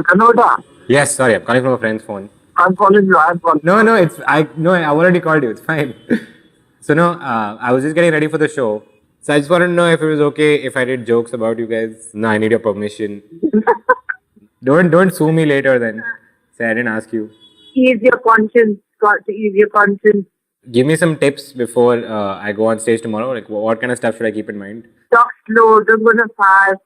Kannada. Yes, sorry, I'm calling from a friend's phone. I'm calling you. I'm calling. No, I already called you. It's fine. So no, I was just getting ready for the show. So I just wanted to know if it was okay if I did jokes about you guys. No, I need your permission. Don't sue me later then. Say I didn't ask you. Ease your conscience. Ease your conscience. Give me some tips before I go on stage tomorrow. Like what kind of stuff should I keep in mind? Talk slow. Don't go too fast.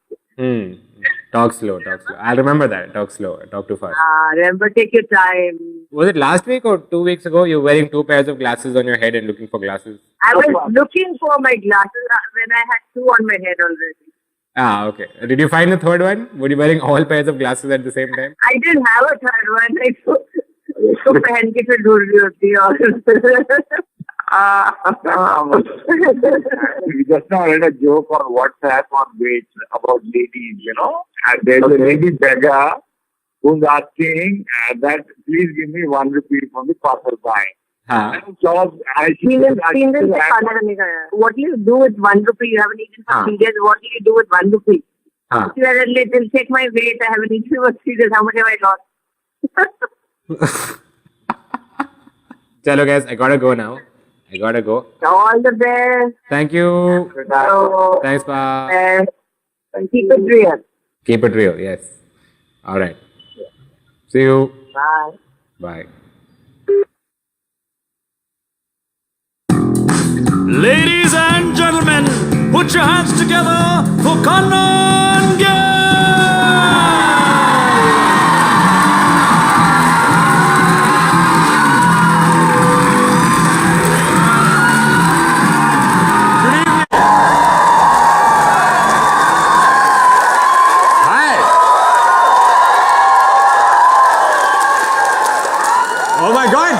Talk slow. I'll remember that. Talk slow. Talk too fast. Remember, take your time. Was it last week or 2 weeks ago? You were wearing 2 pairs of glasses on your head and looking for glasses. I was looking for my glasses when I had 2 on my head already. Okay. Did you find the third one? Were you wearing all pairs of glasses at the same time? I didn't have a third one. इसको पहन के फिर ढूंढ रही होती है We just now read a joke on WhatsApp on which about ladies, and there's a lady beggar who's asking that please give me 1 rupee from the passerby. What do you do with 1 rupee? You haven't eaten for 3 days. What do you do with 1 rupee? You are a little, check my weight. I haven't eaten for 3 days. How much have I lost? Chalo guys, I gotta go now. All the best. Thank you. Hello. Thanks, Pa. Keep it real. Keep it real, yes. Alright. See you. Bye. Bye. Ladies and gentlemen, put your hands together for Kanan Gill!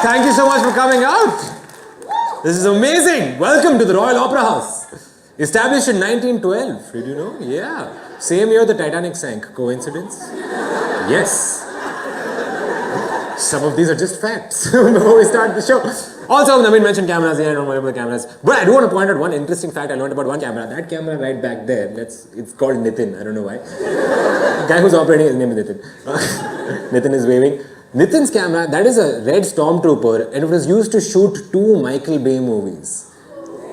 Thank you so much for coming out. This is amazing. Welcome to the Royal Opera House. Established in 1912. Did you know? Yeah. Same year the Titanic sank. Coincidence? Yes. Some of these are just facts before we start the show. Also, Naveen mentioned cameras. Yeah, I don't worry about the cameras. But I do want to point out one interesting fact I learned about one camera. That camera right back there, it's called Nitin. I don't know why. The guy who's operating, his name is Nitin. Nitin is waving. Nitin's camera, that is a red Stormtrooper, and it was used to shoot 2 Michael Bay movies.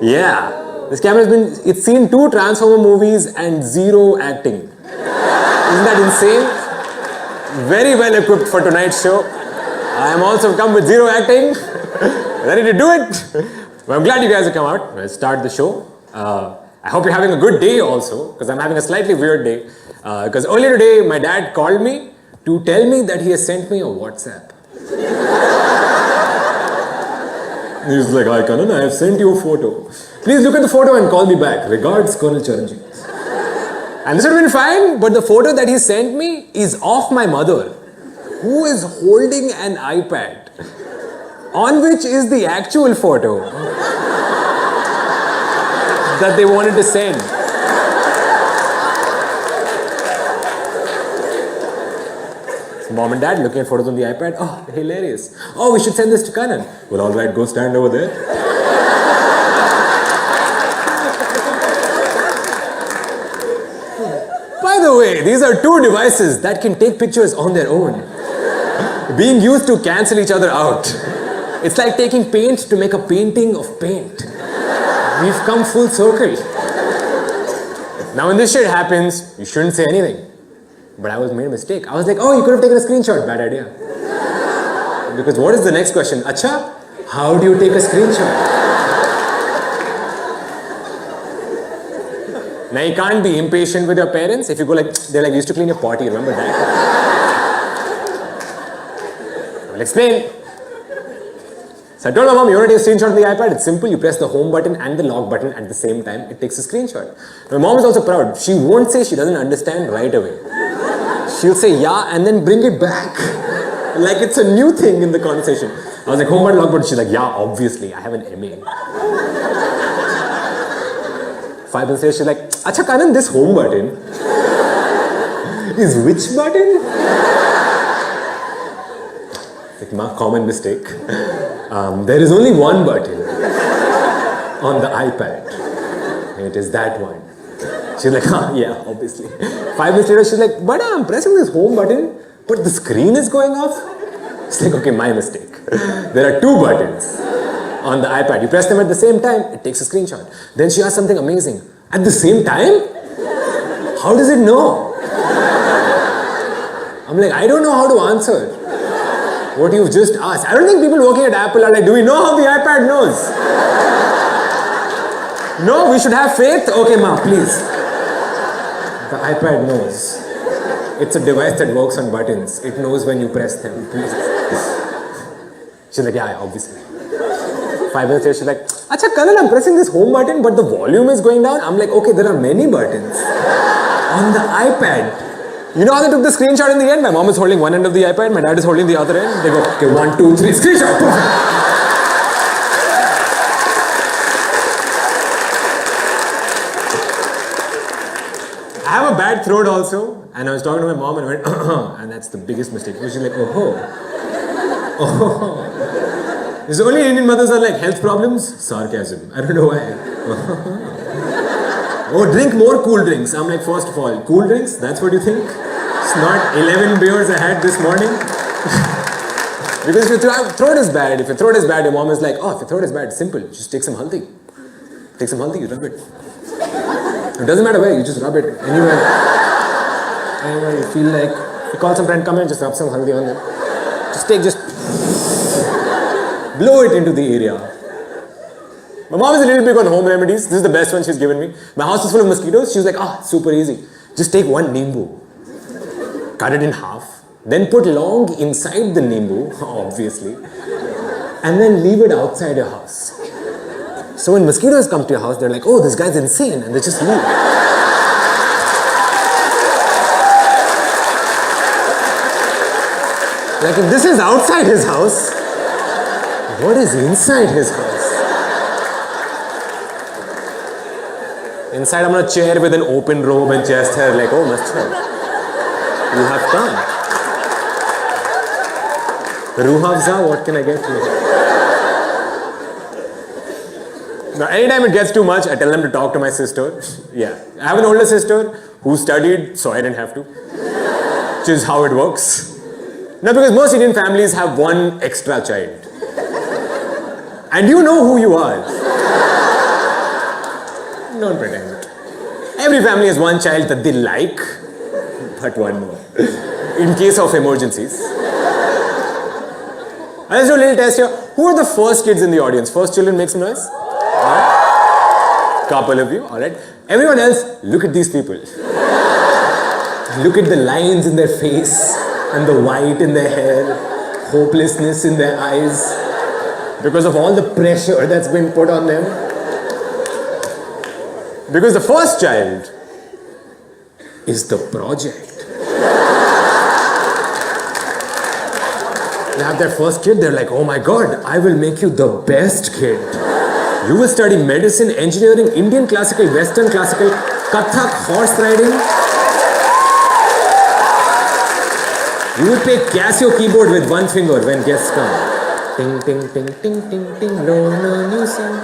Yeah. This camera it's seen 2 Transformer movies and 0 acting. Isn't that insane? Very well equipped for tonight's show. I am also come with 0 acting. Ready to do it? Well, I'm glad you guys have come out. Let's start the show. I hope you're having a good day also, because I'm having a slightly weird day. Because earlier today, my dad called me to tell me that he has sent me a WhatsApp. He's like, "Hi Kanan, I have sent you a photo. Please look at the photo and call me back. Regards, Colonel Charanjit." And this would have been fine, but the photo that he sent me is of my mother, who is holding an iPad, on which is the actual photo that they wanted to send. Mom and dad looking at photos on the iPad. Oh, hilarious. Oh, we should send this to Kanan. Well, alright, go stand over there. By the way, these are 2 devices that can take pictures on their own, being used to cancel each other out. It's like taking paint to make a painting of paint. We've come full circle. Now when this shit happens, you shouldn't say anything. But I made a mistake. I was like, oh, you could have taken a screenshot. Bad idea. Because what is the next question? Acha, how do you take a screenshot? Now you can't be impatient with your parents. If you go like, they're like, you used to clean your potty, remember that? I will explain. So I told my mom, you want to take a screenshot of the iPad? It's simple. You press the home button and the lock button at the same time. It takes a screenshot. My mom is also proud. She won't say she doesn't understand right away. She'll say yeah and then bring it back. Like it's a new thing in the conversation. I was like, home button, lock button. She's like, yeah, obviously. I have an MA. 5 minutes later, she's like, Acha Kanan, this home button is which button? Like, ma, common mistake. There is only one button on the iPad. And it is that one. She's like, yeah, obviously. 5 minutes later, she's like, but I'm pressing this home button but the screen is going off. It's like, okay, my mistake. There are 2 buttons on the iPad. You press them at the same time, it takes a screenshot. Then she asked something amazing. At the same time? How does it know? I'm like, I don't know how to answer what you've just asked. I don't think people working at Apple are like, do we know how the iPad knows? No, we should have faith. Okay, ma, please. The iPad knows. It's a device that works on buttons. It knows when you press them. Please. She's like, yeah, obviously. 5 minutes later, she's like, Acha, Kanal, I'm pressing this home button, but the volume is going down. I'm like, okay, there are many buttons on the iPad. You know how they took the screenshot in the end? My mom is holding one end of the iPad, my dad is holding the other end. They go, okay, 1, 2, 3, screenshot. I have a bad throat also, and I was talking to my mom and I went, and that's the biggest mistake. She's like, oh. There's only Indian mothers are like, health problems? Sarcasm. I don't know why. Oh, drink more cool drinks. I'm like, first of all, cool drinks? That's what you think? It's not 11 beers I had this morning. Because if your throat is bad, your mom is like, oh, if your throat is bad, it's simple. Just take some haldi. Take some haldi, you rub it. It doesn't matter where, you just rub it anywhere. Anywhere you feel like. You call some friend, come in, just rub some haldi on them. Just blow it into the area. My mom is a little big on home remedies. This is the best one she's given me. My house is full of mosquitoes. She was like, super easy. Just take 1 nimbu, cut it in half, then put long inside the nimbu, obviously, and then leave it outside your house. So when mosquitoes come to your house, they're like, oh, this guy's insane, and they just leave. Like, if this is outside his house, what is inside his house? Inside, I'm on a chair with an open robe and chest hair, like, oh, Master, you have come. Ruh Afza, what can I get you? Now, anytime it gets too much, I tell them to talk to my sister. Yeah. I have an older sister who studied, so I didn't have to. Which is how it works. Now, because most Indian families have 1 extra child. And you know who you are. Don't pretend. Every family has 1 child that they like, but 1 more. In case of emergencies. Let's do a little test here. Who are the first kids in the audience? First children, make some noise. Alright. Couple of you, alright. Everyone else, look at these people. Look at the lines in their face, and the white in their hair, hopelessness in their eyes, because of all the pressure that's been put on them. Because the first child is the project. They have their first kid, they're like, oh my God, I will make you the best kid. You will study medicine, engineering, Indian classical, Western classical, Kathak, horse riding. You will play Casio keyboard with 1 finger when guests come. Ting, ting, ting, ting, ting, ting, no, you sing.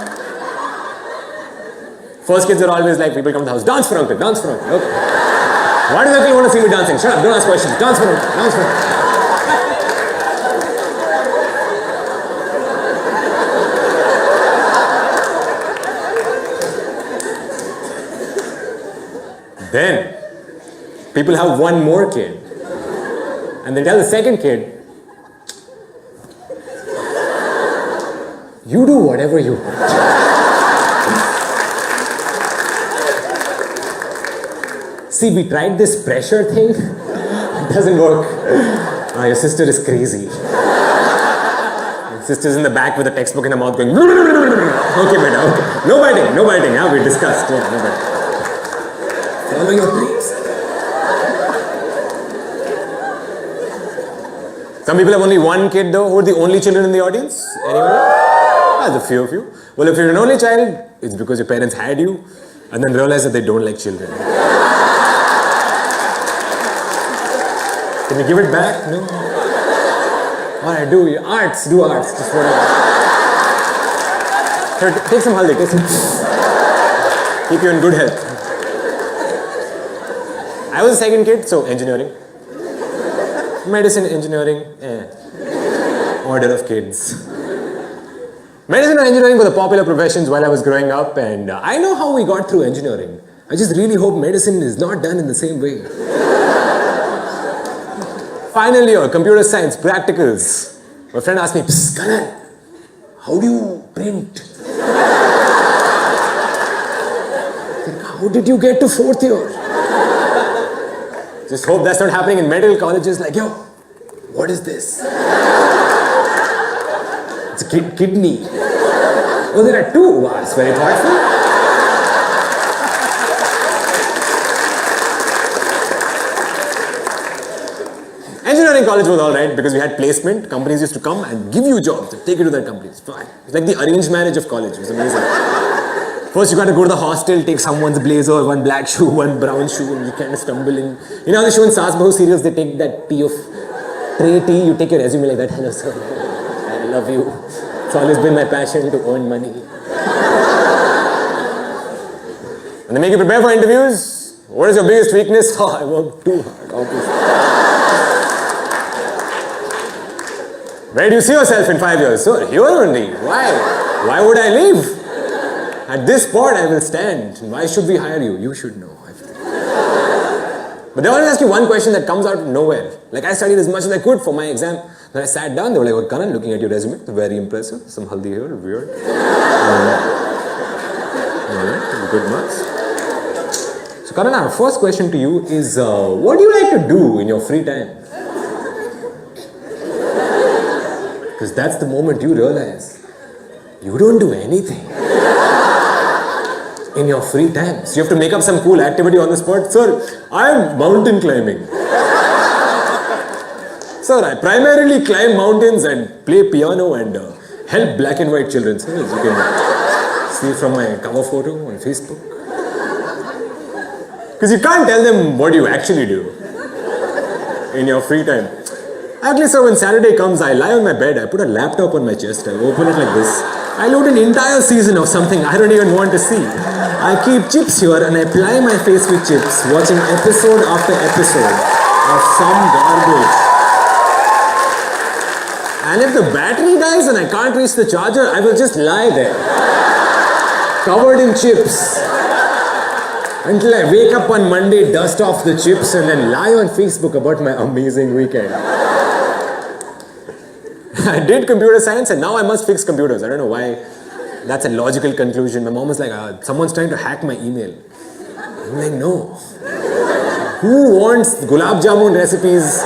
First kids are always like, people come to the house, dance for uncle, dance for uncle. Okay. Why does uncle want to see me dancing? Shut up, don't ask questions. Dance for uncle, dance for uncle. Then, people have 1 more kid. And they tell the second kid, you do whatever you want. See, we tried this pressure thing. It doesn't work. Your sister is crazy. Your sister's in the back with a textbook in her mouth going, okay, beta, okay. No biting, yeah, we discussed. Yeah, no biting. Follow your dreams. Some people have only 1 kid though. Who are the only children in the audience? Anyone? There's a few of you. Well, if you're an only child, it's because your parents had you and then realized that they don't like children. Can you give it back? No? Alright, do arts, just whatever. Here, take some haldi, take some. Keep you in good health. I was the second kid, so engineering. Medicine, engineering, order of kids. Medicine and engineering were the popular professions while I was growing up, and I know how we got through engineering. I just really hope medicine is not done in the same way. Final year, computer science, practicals. My friend asked me, "Psst, Kanan, how do you print?" How did you get to 4th year? Just hope that's not happening in medical colleges like, yo, what is this? It's a kidney. Oh, there are 2. Wow, it's very thoughtful. Engineering college was alright because we had placement. Companies used to come and give you jobs, take you to their companies. Fine. It's like the arranged marriage of college. It was amazing. First, you got to go to the hostel, take someone's blazer, one black shoe, one brown shoe, and you kind of stumble in. You know how they show in Saas Bahu serials, they take that tea of tray tea, you take your resume like that. Hello, sir. I love you. It's always been my passion to earn money. And they make you prepare for interviews. What is your biggest weakness? Oh, I work too hard, obviously. Where do you see yourself in 5 years? Sir, here only. Why? Why would I leave? At this spot, I will stand. Why should we hire you? You should know. But they always ask you one question that comes out of nowhere. Like, I studied as much as I could for my exam. When I sat down, they were like, "Oh, Kanan, looking at your resume, very impressive. Some haldi here, weird. Good marks." So, Kanan, our first question to you is, what do you like to do in your free time? Because that's the moment you realize you don't do anything in your free time. So you have to make up some cool activity on the spot. "Sir, I am mountain climbing." "Sir, I primarily climb mountains and play piano and help black and white children." So as you can see from my cover photo on Facebook. Because you can't tell them what you actually do in your free time. Actually, sir, when Saturday comes, I lie on my bed, I put a laptop on my chest, I open it like this. I load an entire season of something I don't even want to see. I keep chips here and I ply my face with chips, watching episode after episode of some garbage. And if the battery dies and I can't reach the charger, I will just lie there, covered in chips, until I wake up on Monday, dust off the chips, and then lie on Facebook about my amazing weekend. I did computer science and now I must fix computers. I don't know why that's a logical conclusion. My mom was like, "Someone's trying to hack my email." I'm like, no. Who wants gulab jamun recipes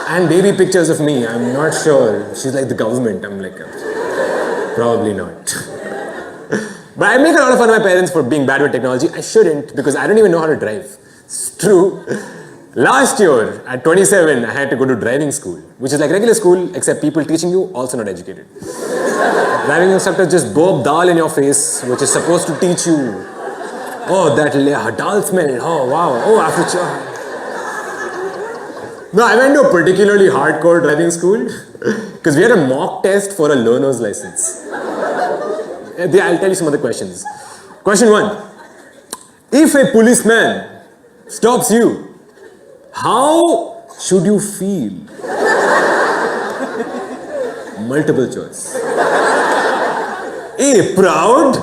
and baby pictures of me? I'm not sure. She's like, "The government." I'm like, probably not. But I make a lot of fun of my parents for being bad with technology. I shouldn't, because I don't even know how to drive. It's true. Last year, at 27, I had to go to driving school, which is like regular school, except people teaching you, also not educated. Driving instructors just burp dal in your face, which is supposed to teach you, oh, that dal smell, oh, wow, oh, after No, I went to a particularly hardcore driving school, because we had a mock test for a learner's license. I'll tell you some of the questions. Question 1. If a policeman stops you, how should you feel? Multiple choice. A. Proud.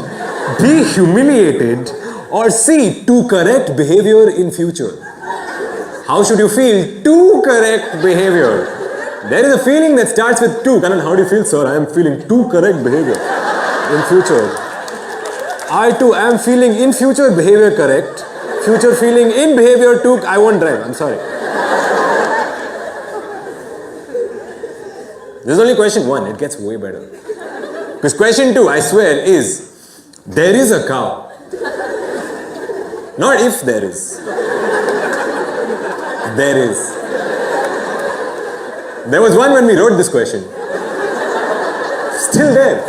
B. Humiliated. Or C. To correct behavior in future. How should you feel to correct behavior? There is a feeling that starts with to. Kanan, how do you feel, sir? I am feeling to correct behavior in future. I too am feeling in future behavior correct. Future feeling in behavior to, I won't drive, I'm sorry. This is only question 1, it gets way better. Because question 2, I swear, is, there is a cow. Not if there is. There is. There was one when we wrote this question. Still there.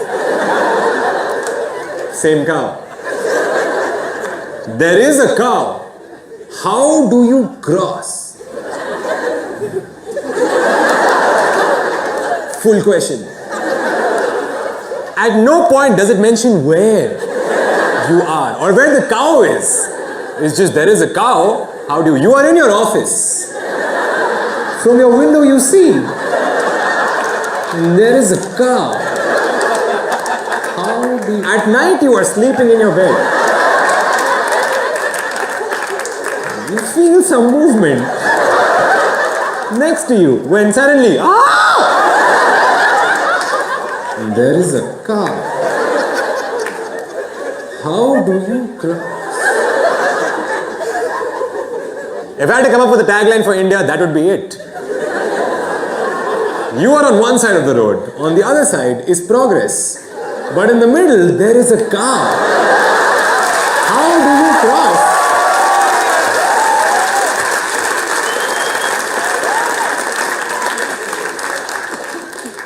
Same cow. There is a cow. How do you cross? Full question. At no point does it mention where you are or where the cow is. It's just there is a cow. How do you? You are in your office. From your window you see there is a cow. At night you are sleeping in your bed. You feel some movement next to you when suddenly, there is a cow. How do you cross? If I had to come up with a tagline for India, that would be it. You are on one side of the road, on the other side is progress. But in the middle, there is a cow. How do you cross?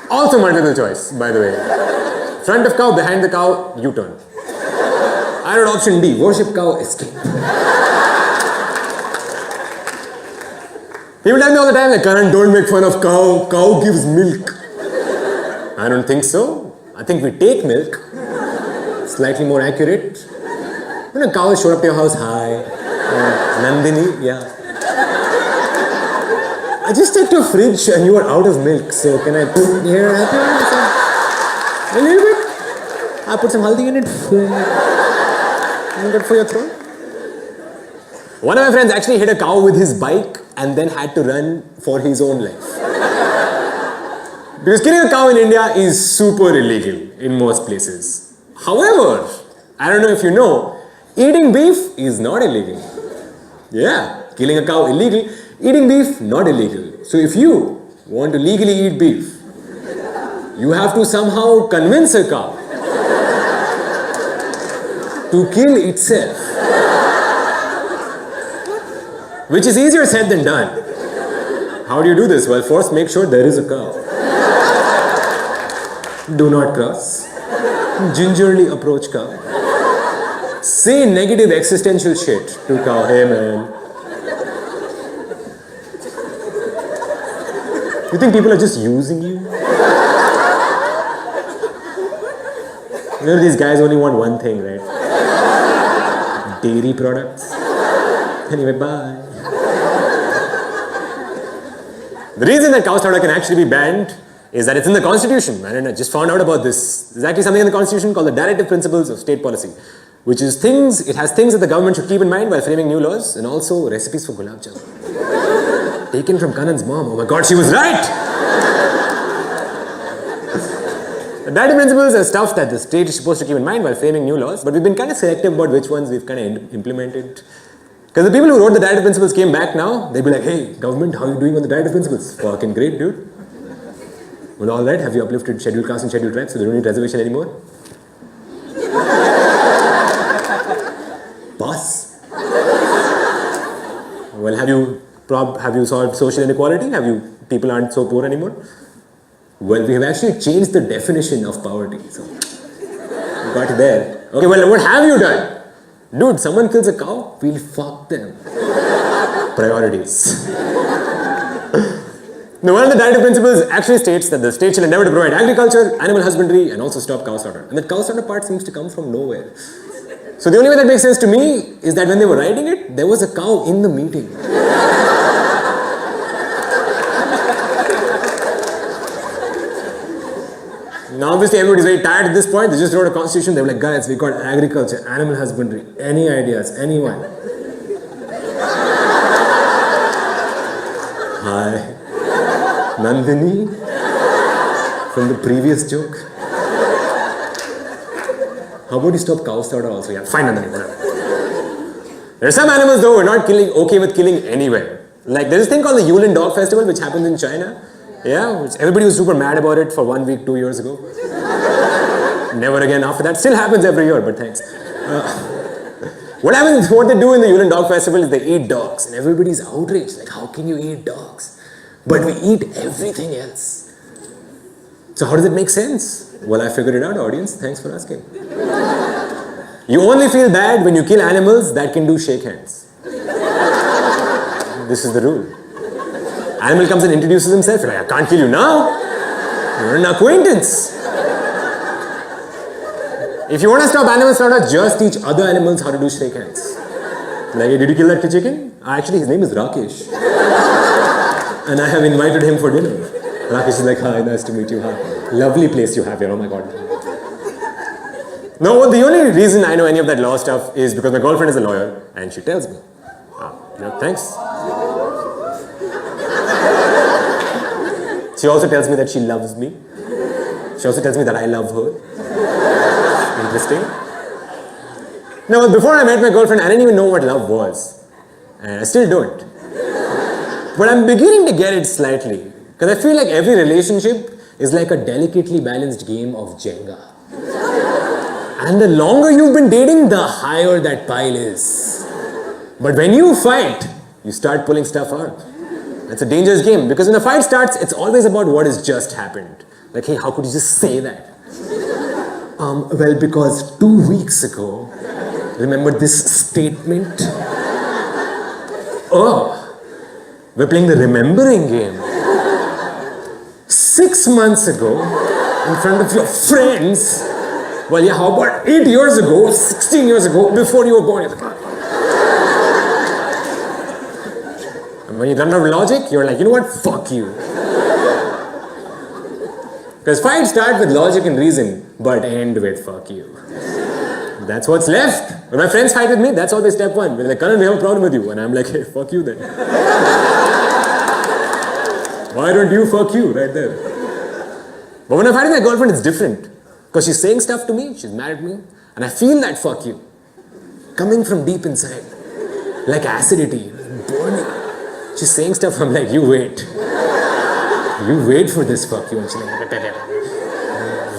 Also multiple choice, by the way. Front of cow, behind the cow, U-turn. I wrote option D, worship cow, escape. People tell me all the time, like, Karan, don't make fun of cow. Cow gives milk. I don't think so. I think we take milk. Slightly more accurate. When a cow showed up to your house, hi. Nandini, yeah. I just checked your fridge and you are out of milk. So can I put here a little bit? I put some haldi in it. Good for your throat. One of my friends actually hit a cow with his bike and then had to run for his own life. Because killing a cow in India is super illegal in most places. However, I don't know if you know, eating beef is not illegal. Yeah, killing a cow illegal, eating beef not illegal. So if you want to legally eat beef, you have to somehow convince a cow to kill itself. Which is easier said than done. How do you do this? Well, first make sure there is a cow. Do not cross. Gingerly approach cow. Say negative existential shit to cow. Hey man. You think people are just using you? You know, these guys only want one thing, right? Dairy products. Anyway, bye. The reason that cow slaughter can actually be banned is that it's in the constitution. I just found out about this. There's actually something in the constitution called the Directive Principles of State Policy, which is it has things that the government should keep in mind while framing new laws, and also recipes for gulab jamun. Taken from Kanan's mom. Oh my god, she was right! The Directive Principles are stuff that the state is supposed to keep in mind while framing new laws, but we've been kind of selective about which ones we've kind of implemented. Because the people who wrote the Directive Principles came back now, they'd be like, hey, government, how are you doing on the Directive Principles? Fucking great, dude. Well, alright, have you uplifted scheduled castes and scheduled tribes so they don't need reservation anymore? Boss. Well, have you solved social inequality? People aren't so poor anymore? Well, we have actually changed the definition of poverty. So, got there. Okay, well, what have you done? Dude, someone kills a cow, we'll fuck them. Priorities. Now, one of the Directive Principles actually states that the state shall endeavor to provide agriculture, animal husbandry, and also stop cow slaughter. And that cow slaughter part seems to come from nowhere. So the only way that makes sense to me is that when they were writing it, there was a cow in the meeting. Now obviously everybody's very tired at this point. They just wrote a constitution. They were like, guys, we got agriculture, animal husbandry. Any ideas? Anyone? Hi. Nandini? From the previous joke? How about you stop cow slaughter also? Yeah, fine Nandini, whatever. There are some animals though who are not okay with killing anywhere. Like there's this thing called the Yulin Dog Festival which happens in China. Yeah, everybody was super mad about it for 1 week, 2 years ago. Never again after that. Still happens every year, but thanks. What they do in the Yulin Dog Festival is they eat dogs. And everybody's outraged. Like, how can you eat dogs? But we eat everything else. So how does it make sense? Well, I figured it out, audience. Thanks for asking. You only feel bad when you kill animals that can do shake hands. This is the rule. Animal comes and introduces himself. You're like, I can't kill you now. You're an acquaintance. If you want to stop animal slaughter, just teach other animals how to do shake hands. Like, did you kill that chicken? Actually, his name is Rakesh. And I have invited him for dinner. Rakesh is like, hi, nice to meet you. Hi. Lovely place you have here, oh my god. No, the only reason I know any of that law stuff is because my girlfriend is a lawyer and she tells me. Thanks. She also tells me that she loves me. She also tells me that I love her. Interesting. Now, before I met my girlfriend, I didn't even know what love was. And I still don't. But I'm beginning to get it slightly. Because I feel like every relationship is like a delicately balanced game of Jenga. And the longer you've been dating, the higher that pile is. But when you fight, you start pulling stuff out. That's a dangerous game. Because when a fight starts, it's always about what has just happened. Like, hey, how could you just say that? Well, because 2 weeks ago, remember this statement? Oh, we're playing the remembering game. 6 months ago, in front of your friends, well, yeah, how about 8 years ago, 16 years ago, before you were born? And when you run out of logic, you're like, you know what, fuck you. Because fights start with logic and reason, but end with fuck you. That's what's left. When my friends fight with me, that's always step one. They're like, Karan, we have a problem with you. And I'm like, hey, fuck you then. Why don't you fuck you right there? But when I'm fighting my girlfriend, it's different. Because she's saying stuff to me, she's mad at me, and I feel that fuck you coming from deep inside. Like acidity, burning. She's saying stuff, I'm like, you wait. You wait for this fuck you. And she like,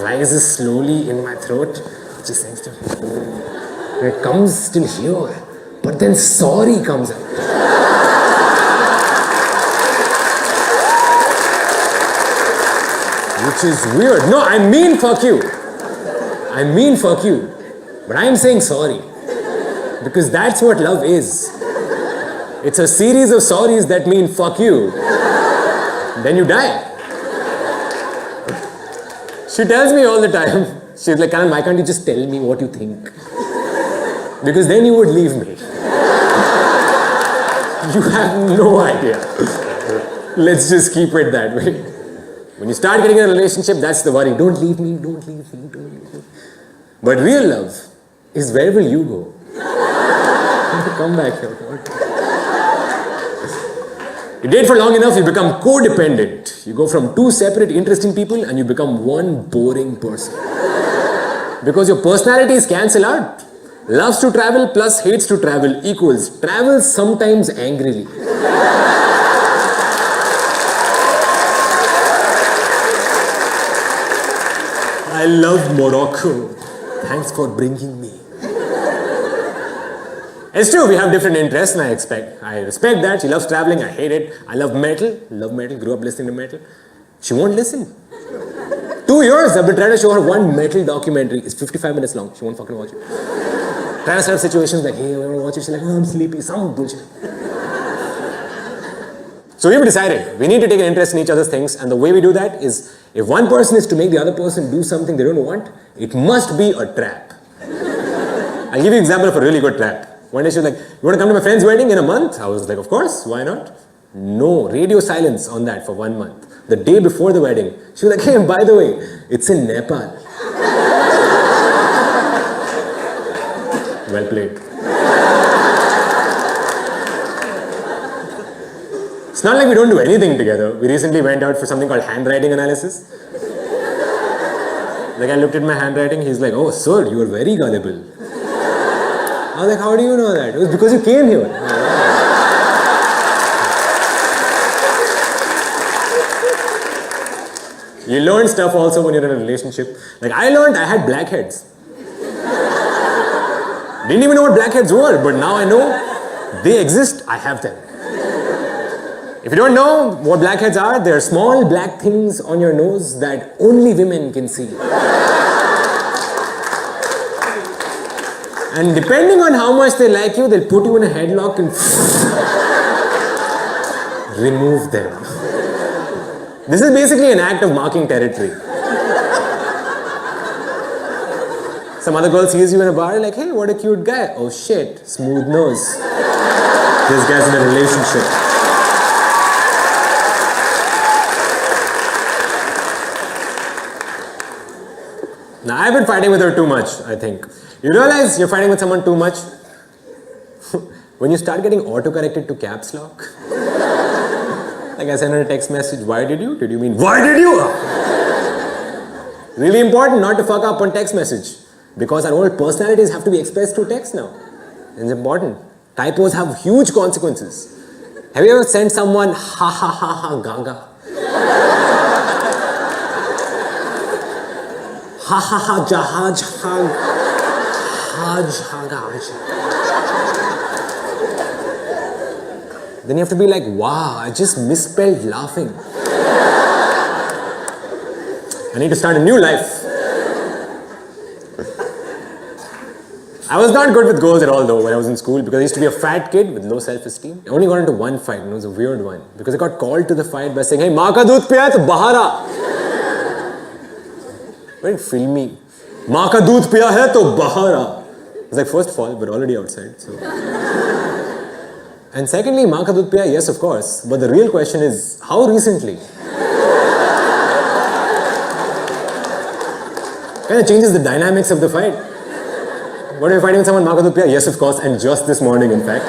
rises slowly in my throat. She's saying stuff. It comes still here, but then sorry comes out. Which is weird. No, I mean fuck you. I mean fuck you. But I am saying sorry. Because that's what love is. It's a series of sorries that mean fuck you. Then you die. She tells me all the time. She's like, Karan, why can't you just tell me what you think? Because then you would leave me. You have no idea. Let's just keep it that way. When you start getting in a relationship, that's the worry. Don't leave me, don't leave me, don't leave me. But real love is where will you go? Come back here. You date for long enough, you become codependent. You go from two separate interesting people and you become one boring person. Because your personalities cancel out. Loves to travel plus hates to travel equals travels sometimes angrily. I love Morocco. Thanks for bringing me. It's true, we have different interests and I respect that. She loves traveling, I hate it. I love metal, grew up listening to metal. She won't listen. 2 years I've been trying to show her one metal documentary. It's 55 minutes long. She won't fucking watch it. Trying to set up situations like, hey, I want to watch it. She's like, oh, I'm sleepy. Some bullshit. So we've decided we need to take an interest in each other's things, and the way we do that is if one person is to make the other person do something they don't want, it must be a trap. I'll give you an example of a really good trap. One day she was like, you want to come to my friend's wedding in a month? I was like, of course, why not? No, radio silence on that for 1 month. The day before the wedding, she was like, hey, by the way, it's in Nepal. Well played. It's not like we don't do anything together. We recently went out for something called handwriting analysis. Like I looked at my handwriting, he's like, oh, sir, you are very gullible. I was like, how do you know that? It was because you came here. You learn stuff also when you're in a relationship. Like I learned I had blackheads. Didn't even know what blackheads were, but now I know they exist, I have them. If you don't know what blackheads are, they're small black things on your nose that only women can see. And depending on how much they like you, they'll put you in a headlock and remove them. This is basically an act of marking territory. Some other girl sees you in a bar, like, hey, what a cute guy. Oh shit, smooth nose. This guy's in a relationship. I've been fighting with her too much, I think. You realize you're fighting with someone too much? When you start getting auto-corrected to caps lock. Like I sent her a text message, why did you? Did you mean, why did you? Really important not to fuck up on text message. Because our whole personalities have to be expressed through text now. It's important. Typos have huge consequences. Have you ever sent someone, ha ha ha ha gaga? Ha ha ha jahaj ha haj ha gaj. Then you have to be like, wow, I just misspelled laughing. I need to start a new life. I was not good with girls at all though when I was in school because I used to be a fat kid with low self-esteem. I only got into one fight and it was a weird one because I got called to the fight by saying, hey, maa ka doodh piya hai to bahar aa. Very filmy. Maa ka doodh piya hai to bahar aa. It was like, first of all, we're already outside. So. And secondly, maa ka doodh piya, yes, of course. But the real question is, how recently? Kind of changes the dynamics of the fight. What are you fighting with someone? Maa ka doodh piya? Yes, of course. And just this morning, in fact.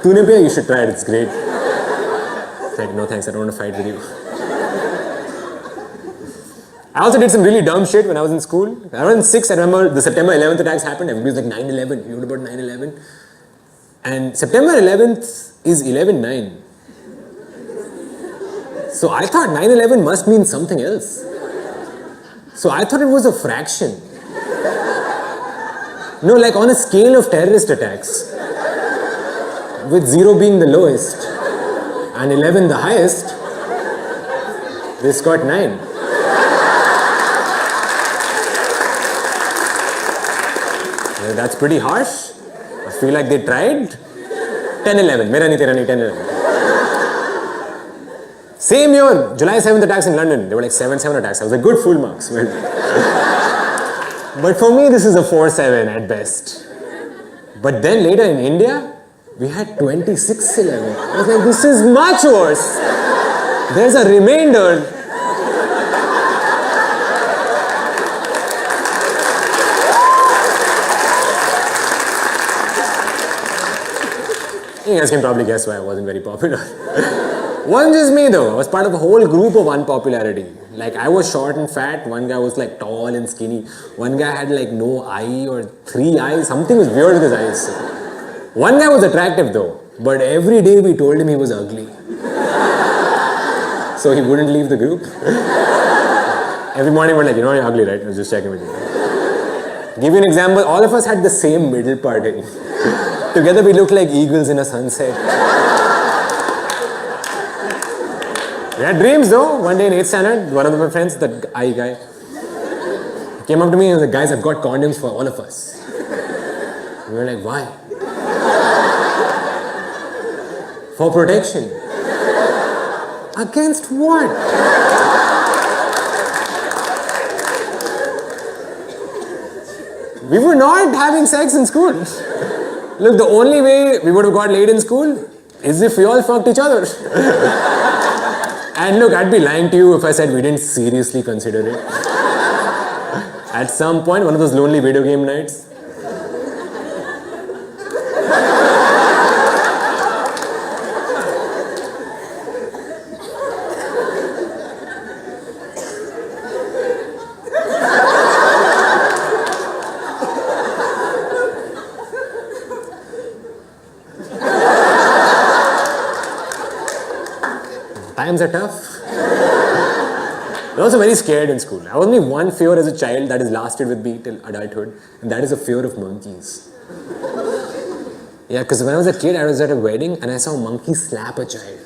Tune piya? You should try it. It's great. It's like, no thanks. I don't want to fight with you. I also did some really dumb shit when I was in school. I was in 6th. I remember the September 11th attacks happened. Everybody was like 9/11. You heard about 9/11? And September 11th is 11/9. So I thought 9/11 must mean something else. So I thought it was a fraction. No, like on a scale of terrorist attacks, with 0 being the lowest and 11 the highest, this got 9. Well, that's pretty harsh. I feel like they tried. 10/11. Mera nahi, tera nahi, 10/11. Same year, July 7th attacks in London. There were like 7/7 attacks. I was like, good full marks. Well, but for me, this is a 4/7 at best. But then later in India, we had 26/11. I was like, this is much worse. There's a remainder. You guys can probably guess why I wasn't very popular. Wasn't just me though, I was part of a whole group of unpopularity. Like I was short and fat, one guy was like tall and skinny, one guy had like no eye or 3 eyes, something was weird with his eyes. One guy was attractive though, but every day we told him he was ugly. So he wouldn't leave the group. Every morning we're like, you know you're ugly, right? I was just checking with you. Give you an example, all of us had the same middle parting. Together we looked like eagles in a sunset. We had dreams though. One day in 8th standard, one of my friends, that eye guy, came up to me and was like, guys, I've got condoms for all of us. We were like, why? For protection. Against what? We were not having sex in school. Look, the only way we would have got laid in school is if we all fucked each other. And look, I'd be lying to you if I said we didn't seriously consider it. At some point, one of those lonely video game nights, times are tough. I was also very scared in school. I had only one fear as a child that has lasted with me till adulthood, and that is a fear of monkeys. Yeah, because when I was a kid, I was at a wedding and I saw a monkey slap a child.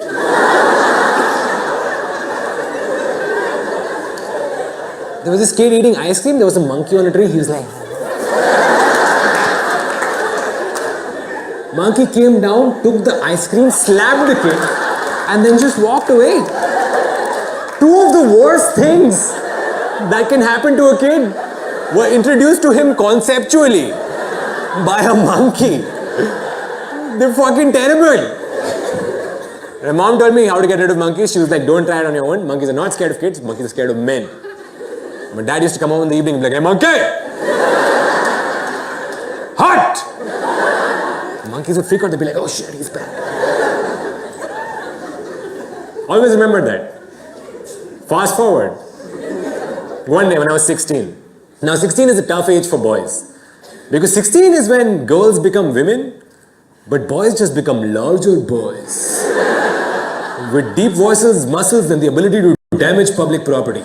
There was this kid eating ice cream, there was a monkey on a tree, he was like... Monkey came down, took the ice cream, slapped the kid, and then just walked away. Two of the worst things that can happen to a kid were introduced to him conceptually by a monkey. They're fucking terrible. My mom told me how to get rid of monkeys. She was like, don't try it on your own. Monkeys are not scared of kids. Monkeys are scared of men. My dad used to come home in the evening and be like, hey monkey! Hot! The monkeys would freak out, they'd be like, oh shit, he's back. Always remember that. Fast forward. One day when I was 16. Now 16 is a tough age for boys. Because 16 is when girls become women, but boys just become larger boys. With deep voices, muscles, and the ability to damage public property.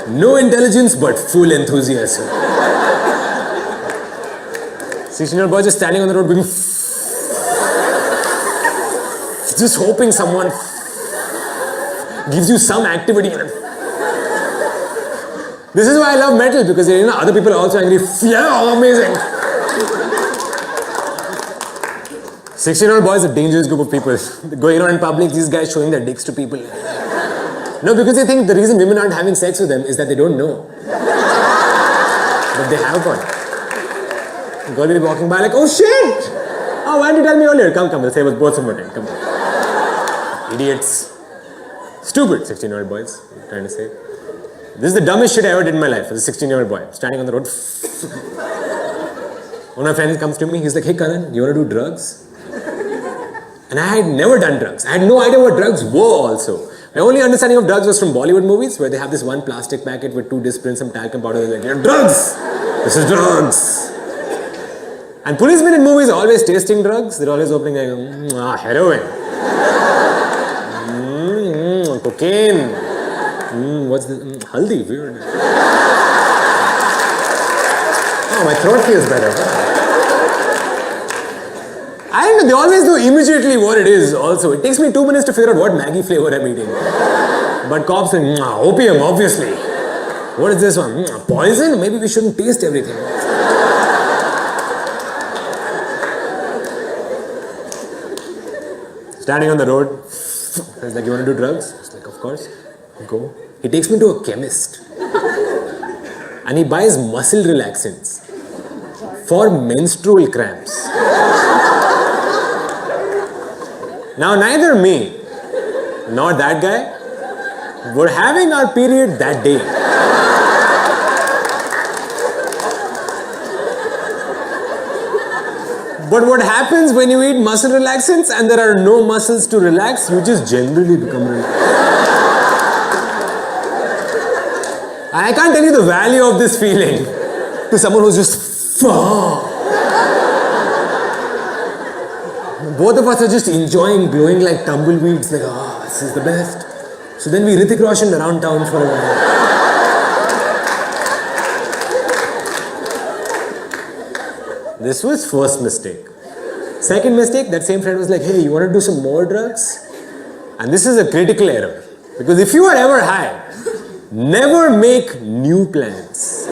No intelligence, but full enthusiasm. 16-year-old boy just standing on the road being just hoping someone gives you some activity. This is why I love metal, because other people are also angry. Yeah, amazing. 16-year-old boys are a dangerous group of people. Going around in public, these guys showing their dicks to people. No, because they think the reason women aren't having sex with them is that they don't know. But they have one. The girl will be walking by like, oh shit! Oh, why didn't you tell me earlier? Come, they'll say it was both of them. Come. Idiots. Stupid 16-year-old boys, I'm trying to say. This is the dumbest shit I ever did in my life as a 16-year-old boy. Standing on the road. One of my friends comes to me, he's like, hey Karan, you want to do drugs? And I had never done drugs. I had no idea what drugs were also. My only understanding of drugs was from Bollywood movies, where they have this one plastic packet with 2 discs, some talcum powder. They're like, drugs! This is drugs! And policemen in movies are always tasting drugs. They're always opening like, heroin. Cocaine. What's this? Haldi, weird. Oh, my throat feels better. I don't know, they always know immediately what it is also. It takes me 2 minutes to figure out what Maggie flavor I'm eating. But cops say, opium, obviously. What is this one? Poison? Maybe we shouldn't taste everything. Standing on the road, he's like, you want to do drugs? I was like, of course. Go. He takes me to a chemist. And he buys muscle relaxants for menstrual cramps. Now, neither me nor that guy were having our period that day. But what happens when you eat muscle relaxants and there are no muscles to relax, you just generally become relaxed. I can't tell you the value of this feeling to someone who's just both of us are just enjoying glowing like tumbleweeds, like, this is the best. So then we Hrithik Roshan around town for a while. This was first mistake. Second mistake, that same friend was like, hey, you want to do some more drugs? And this is a critical error. Because if you are ever high, never make new plans.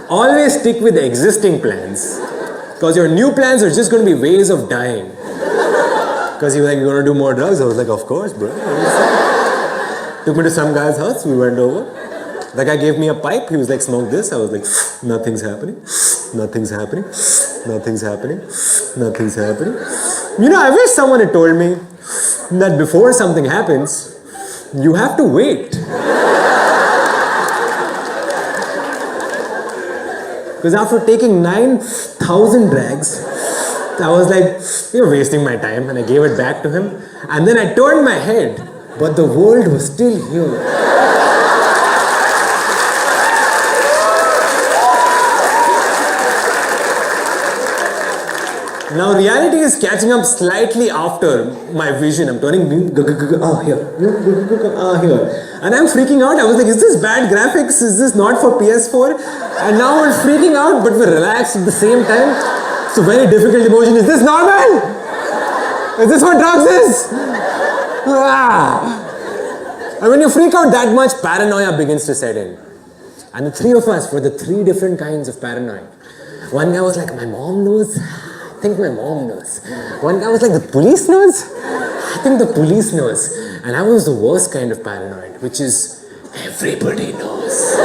Always stick with the existing plans. Because your new plans are just going to be ways of dying. Because he was like, you want to do more drugs? I was like, of course, bro. Took me to some guy's house, we went over. The guy gave me a pipe, he was like, smoke this. I was like, nothing's happening. Nothing's happening. Nothing's happening. Nothing's happening. I wish someone had told me that before something happens, you have to wait. Because after taking 9,000 drags, I was like, you're wasting my time, and I gave it back to him. And then I turned my head, but the world was still here. Now reality is catching up slightly after my vision. I'm turning here. Here. And I'm freaking out. I was like, is this bad graphics? Is this not for PS4? And now we're freaking out, but we're relaxed at the same time. It's a very difficult emotion. Is this normal? Is this what drugs is? And when you freak out that much, paranoia begins to set in. And the 3 of us were the 3 different kinds of paranoia. One guy was like, my mom knows. I think my mom knows. One guy was like, the police knows? I think the police knows. And I was the worst kind of paranoid, which is, everybody knows.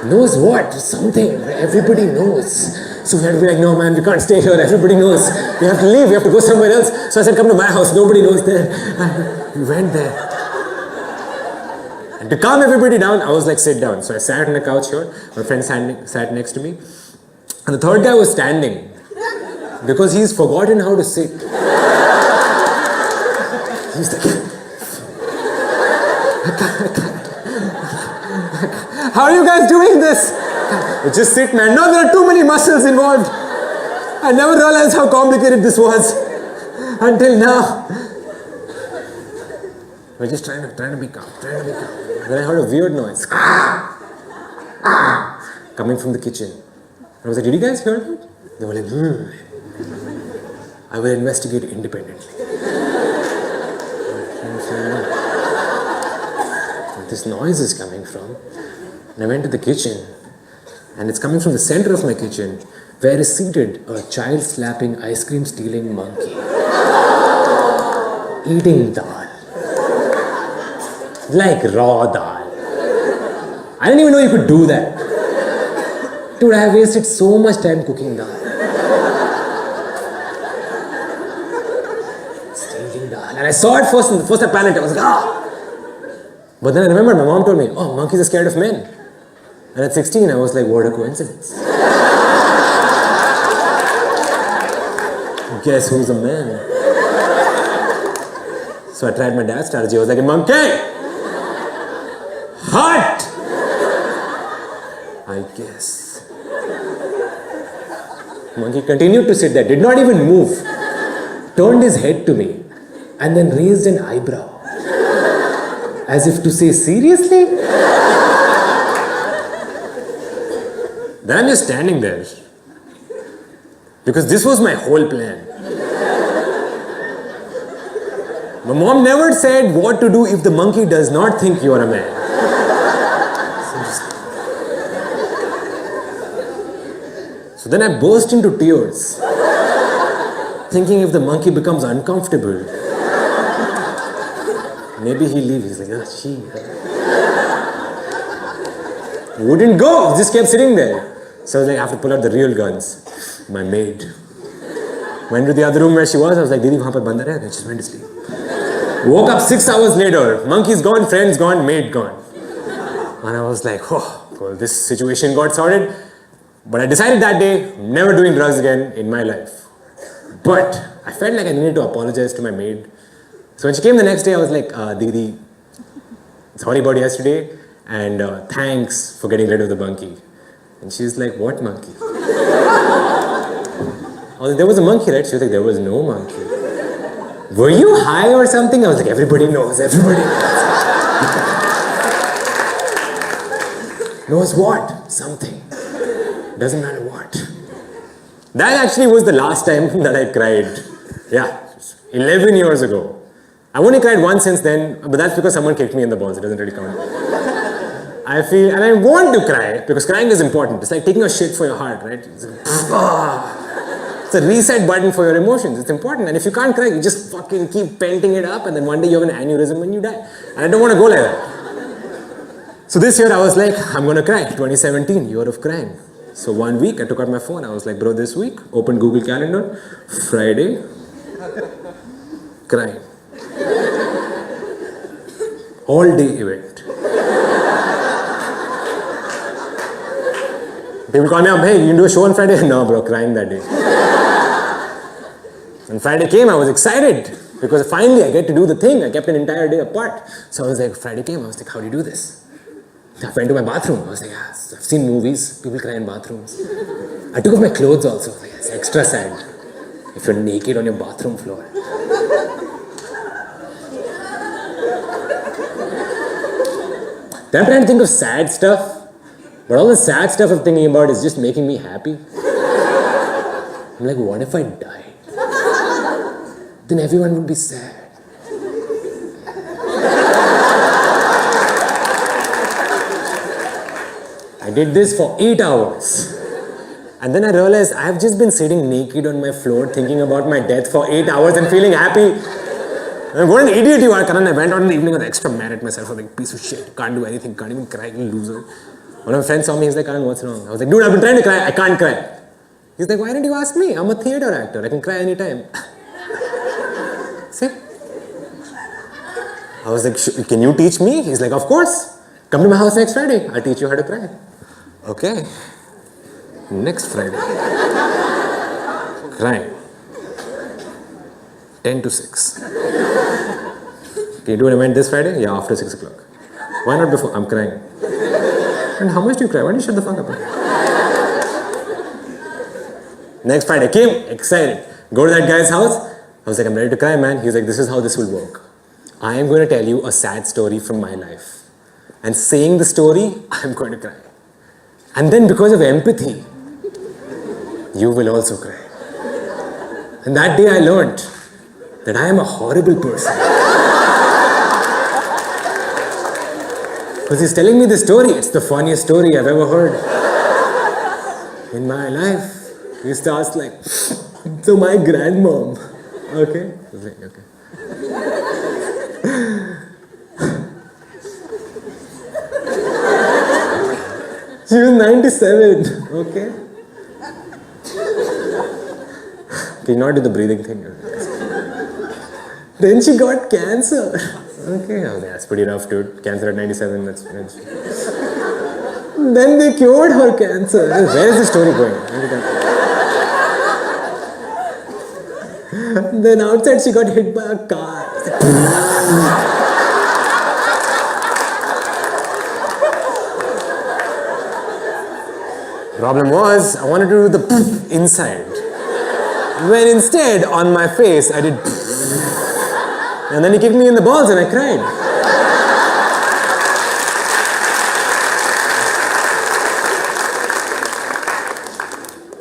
Knows what? Something. Everybody knows. So we had to be like, no man, we can't stay here. Everybody knows. We have to leave. We have to go somewhere else. So I said, come to my house. Nobody knows there. And we went there. And And to calm everybody down, I was like, sit down. So I sat on the couch here. My friend sat next to me. And the third guy was standing. Because he's forgotten how to sit. He's like, how are you guys doing this? Just sit, man. No, there are too many muscles involved. I never realized how complicated this was until now. We're just trying to be calm, Then I heard a weird noise coming from the kitchen. I was like, did you guys hear that? They were like, I will investigate independently. Where this noise is coming from. And I went to the kitchen, and it's coming from the center of my kitchen, where is seated a child slapping, ice cream stealing monkey. Eating dal. Like raw dal. I didn't even know you could do that. Dude, I have wasted so much time cooking dal. Stealing dal. And I saw it first I panicked. I was like, ah! But then I remembered my mom told me, oh, monkeys are scared of men. And at 16, I was like, what a coincidence. Guess who's a man? So I tried my dad's strategy. I was like, monkey! Hot! I guess. Monkey continued to sit there, did not even move, turned his head to me, and then raised an eyebrow. As if to say, seriously? Then I'm just standing there. Because this was my whole plan. My mom never said what to do if the monkey does not think you are a man. So then I burst into tears, thinking if the monkey becomes uncomfortable, maybe he'll leave. He's like, oh, gee. Wouldn't go, he just kept sitting there. So I was like, I have to pull out the real guns. My maid. Went to the other room where she was. I was like, Didi, wahan par banda rahe. Then she went to sleep. Woke up 6 hours later. Monkey's gone, friends gone, maid gone. And I was like, oh, well, this situation got sorted. But I decided that day, never doing drugs again in my life. But I felt like I needed to apologize to my maid. So when she came the next day, I was like, Didi, sorry about yesterday. And thanks for getting rid of the monkey. And she's like, what monkey? I was like, there was a monkey, right? She was like, there was no monkey. Were you high or something? I was like, everybody knows, everybody knows. Knows what? Something. Doesn't matter what. That actually was the last time that I cried. Yeah, 11 years ago. I've only cried once since then, but that's because someone kicked me in the balls. It doesn't really count. I feel, and I want to cry, because crying is important. It's like taking a shit for your heart, right? It's a reset button for your emotions. It's important. And if you can't cry, you just fucking keep penting it up, and then one day you have an aneurysm and you die. And I don't want to go like that. So this year I was like, I'm going to cry. 2017, year of crying. So 1 week, I took out my phone. I was like, bro, this week, open Google Calendar, Friday, crying. All day event. People call me up, hey, you can do a show on Friday? No, bro, crying that day. When Friday came, I was excited because finally I get to do the thing. I kept an entire day apart. So I was like, Friday came, I was like, how do you do this? I went to my bathroom. I was like, I've seen movies, people cry in bathrooms. I took off my clothes also. I was like, it's extra sad if you're naked on your bathroom floor. Then I'm trying to think of sad stuff. But all the sad stuff I'm thinking about is just making me happy. I'm like, what if I died? Then everyone would be sad. I did this for 8 hours. And then I realized I've just been sitting naked on my floor thinking about my death for 8 hours and feeling happy. And what an idiot you are, Karan. I went out in the evening and extra mad at myself. I was like, piece of shit. Can't do anything. Can't even cry. You loser. One of my friends saw me, he's like, Karan, what's wrong? I was like, dude, I've been trying to cry, I can't cry. He's like, why didn't you ask me? I'm a theater actor, I can cry anytime. See? I was like, can you teach me? He's like, of course. Come to my house next Friday. I'll teach you how to cry. Okay. Next Friday. Crying. 10 to 6. Can you do an event this Friday? Yeah, after 6 o'clock. Why not before? I'm crying. And how much do you cry? Why don't you shut the fuck up? Next Friday, came, excited. Go to that guy's house. I was like, I'm ready to cry, man. He's like, this is how this will work. I am going to tell you a sad story from my life. And saying the story, I'm going to cry. And then because of empathy, you will also cry. And that day I learned that I am a horrible person. Because he's telling me the story. It's the funniest story I've ever heard in my life. He starts like, so my grandmom. Okay? I was like, okay. She was 97. Okay? Can you not do the breathing thing? Then she got cancer. Okay, oh, that's pretty rough, dude. Cancer at 97, that's... Then they cured her cancer. Where is the story going? Then outside she got hit by a car. Problem was, I wanted to do the inside. When instead, on my face, I did and then he kicked me in the balls and I cried.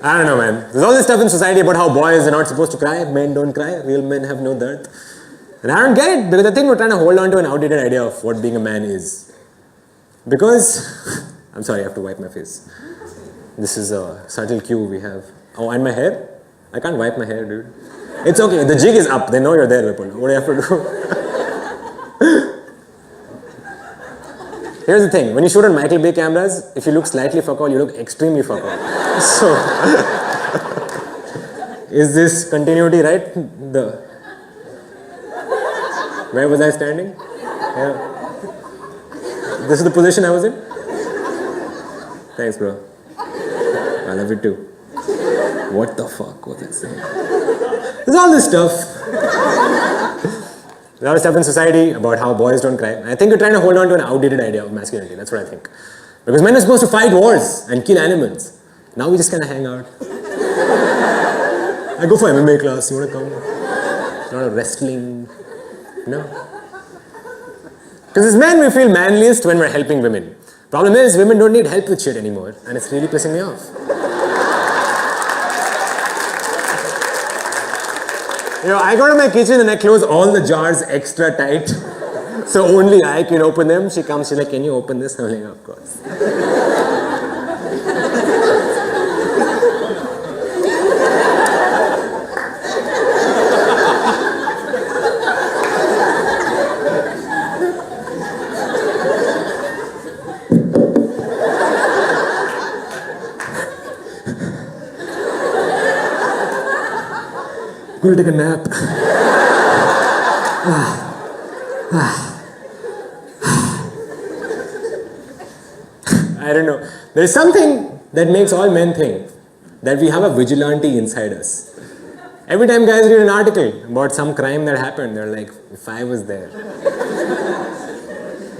I don't know, man. There's all this stuff in society about how boys are not supposed to cry, men don't cry, real men have no dard. And I don't get it, because I think we're trying to hold on to an outdated idea of what being a man is. Because, I'm sorry, I have to wipe my face. This is a subtle cue we have. Oh, and my hair? I can't wipe my hair, dude. It's okay, the jig is up, they know you're there, Vipul. What do you have to do? Here's the thing, when you shoot on Michael Bay cameras, if you look slightly fuck all, you look extremely fuck all. So, is this continuity right? Where was I standing? Yeah. This is the position I was in? Thanks, bro. I love you too. What the fuck was it saying? There's all this stuff. There's a lot of stuff in society about how boys don't cry. I think we're trying to hold on to an outdated idea of masculinity. That's what I think. Because men are supposed to fight wars and kill animals. Now we just kind of hang out. I go for MMA class. You want to come? A lot of wrestling. No. Because as men, we feel manliest when we're helping women. Problem is, women don't need help with shit anymore. And it's really pissing me off. You know, I go to my kitchen and I close all the jars extra tight. So only I can open them. She comes, she's like, can you open this? I'm like, of course. I'm going to take a nap. I don't know. There's something that makes all men think that we have a vigilante inside us. Every time guys read an article about some crime that happened, they're like, if I was there,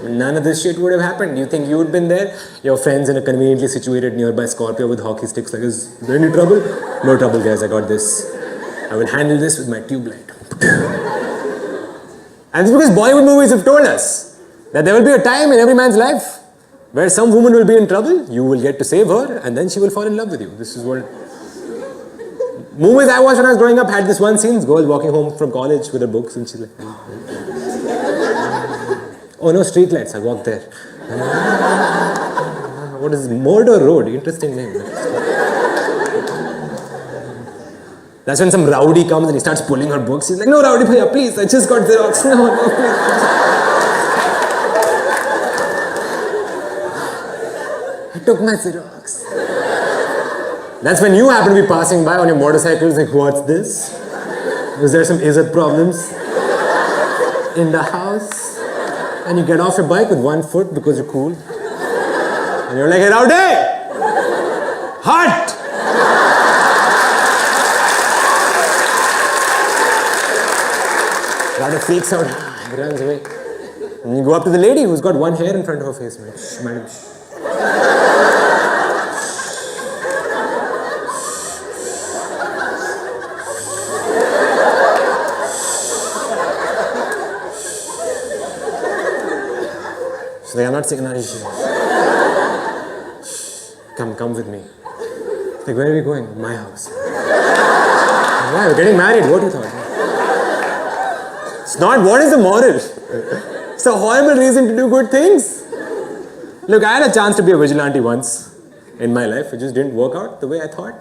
none of this shit would have happened. You think you'd been there? Your friend's in a conveniently situated nearby Scorpio with hockey sticks. Like, is there any trouble? No trouble, guys. I got this. I will handle this with my tube light. And it's because Bollywood movies have told us that there will be a time in every man's life where some woman will be in trouble, you will get to save her, and then she will fall in love with you. This is what... Movies I watched when I was growing up had this one scene, girl walking home from college with her books, and she's like... Oh no, street lights, I walked there. What is Murder Road? Interesting name. That's when some rowdy comes and he starts pulling her books. He's like, no, rowdy bhaiya, please, I just got Xerox. No, please. I took my Xerox. That's when you happen to be passing by on your motorcycle, like, what's this? Is there some Izzat problems in the house? And you get off your bike with one foot because you're cool. And you're like, hey, Rowdy! Hot! Rowdy freaks out. He runs away. And you go up to the lady who's got one hair in front of her face. Shh, madam. Shh. She's like, I'm not saying that. Come with me. Like, where are we going? My house. Yeah, we're getting married. What do you thought? It's not. What is the moral? It's a horrible reason to do good things. Look, I had a chance to be a vigilante once in my life. It just didn't work out the way I thought.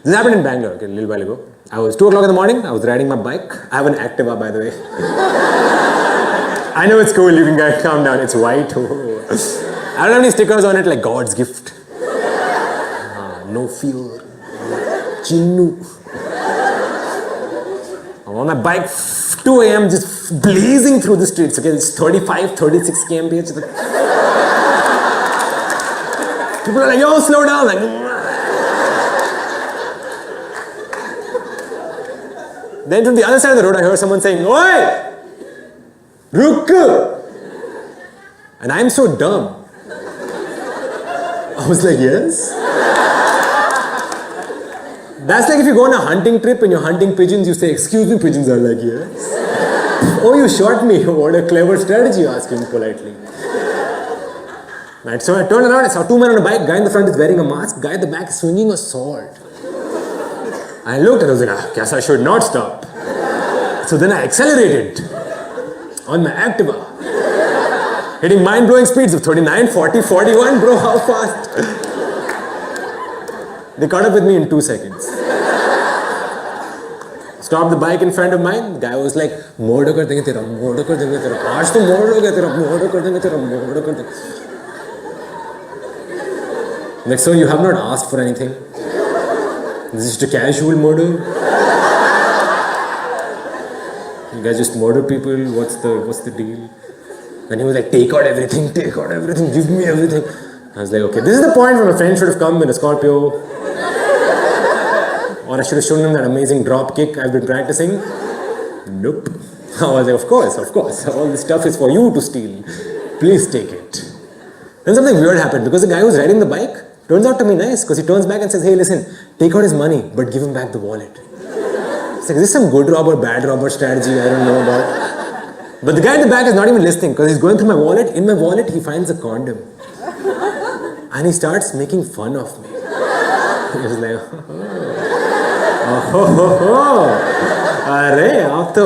This happened in Bangalore, okay, a little while ago. I was 2 o'clock in the morning. I was riding my bike. I have an Activa, by the way. I know it's cool. You can guys calm down. It's white. Oh. I don't have any stickers on it like God's gift. No fear. Chinnu. I'm on my bike, 2 a.m. just blazing through the streets. Okay, it's 35, 36 kmph. People are like, yo, slow down. Like, then from the other side of the road, I heard someone saying, Oi! Ruk! And I'm so dumb. I was like, yes? That's like if you go on a hunting trip and you're hunting pigeons, you say, excuse me, pigeons are like, yes. Oh, you shot me. What a clever strategy, you ask him politely. Right, so I turned around, I saw 2 men on a bike. Guy in the front is wearing a mask. Guy at the back is swinging a sword. I looked and I was like, guess I should not stop. So then I accelerated on my Activa. Hitting mind-blowing speeds of 39, 40, 41. Bro, how fast? They caught up with me in 2 seconds. Stopped the bike in front of mine. The guy was like, "Murder kar denge tera, murder kar denge tera. Aaj to murder ho gaya tera, murder kar denge tera, murder kar denge." Like, so you have not asked for anything. This is just a casual murder. You guys just murder people. What's the deal? And he was like, take out everything, give me everything. I was like, okay, this is the point where my friend should have come in a Scorpio. Or I should have shown him that amazing drop kick I've been practicing. Nope. I was like, of course. All this stuff is for you to steal. Please take it. Then something weird happened because the guy who's riding the bike turns out to be nice because he turns back and says, hey, listen, take out his money, but give him back the wallet. It's like, is this some good robber, bad robber strategy I don't know about? But the guy in the back is not even listening because he's going through my wallet. In my wallet, he finds a condom. And he starts making fun of me. He was like, Arey, aap to.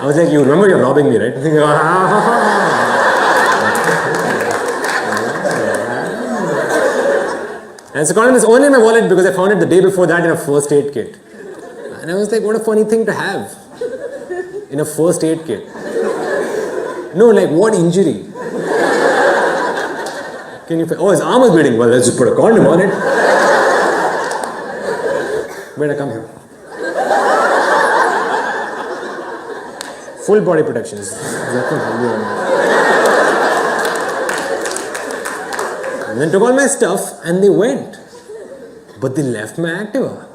I was like, you remember you're robbing me, right? And so condom is only in my wallet because I found it the day before that in a first aid kit. And I was like, what a funny thing to have in a first aid kit. No, like what injury? Can you? Oh, his arm is bleeding. Well, let's just put a condom on it. Better come here. Full body protection. And then took all my stuff and they went. But they left my Activa.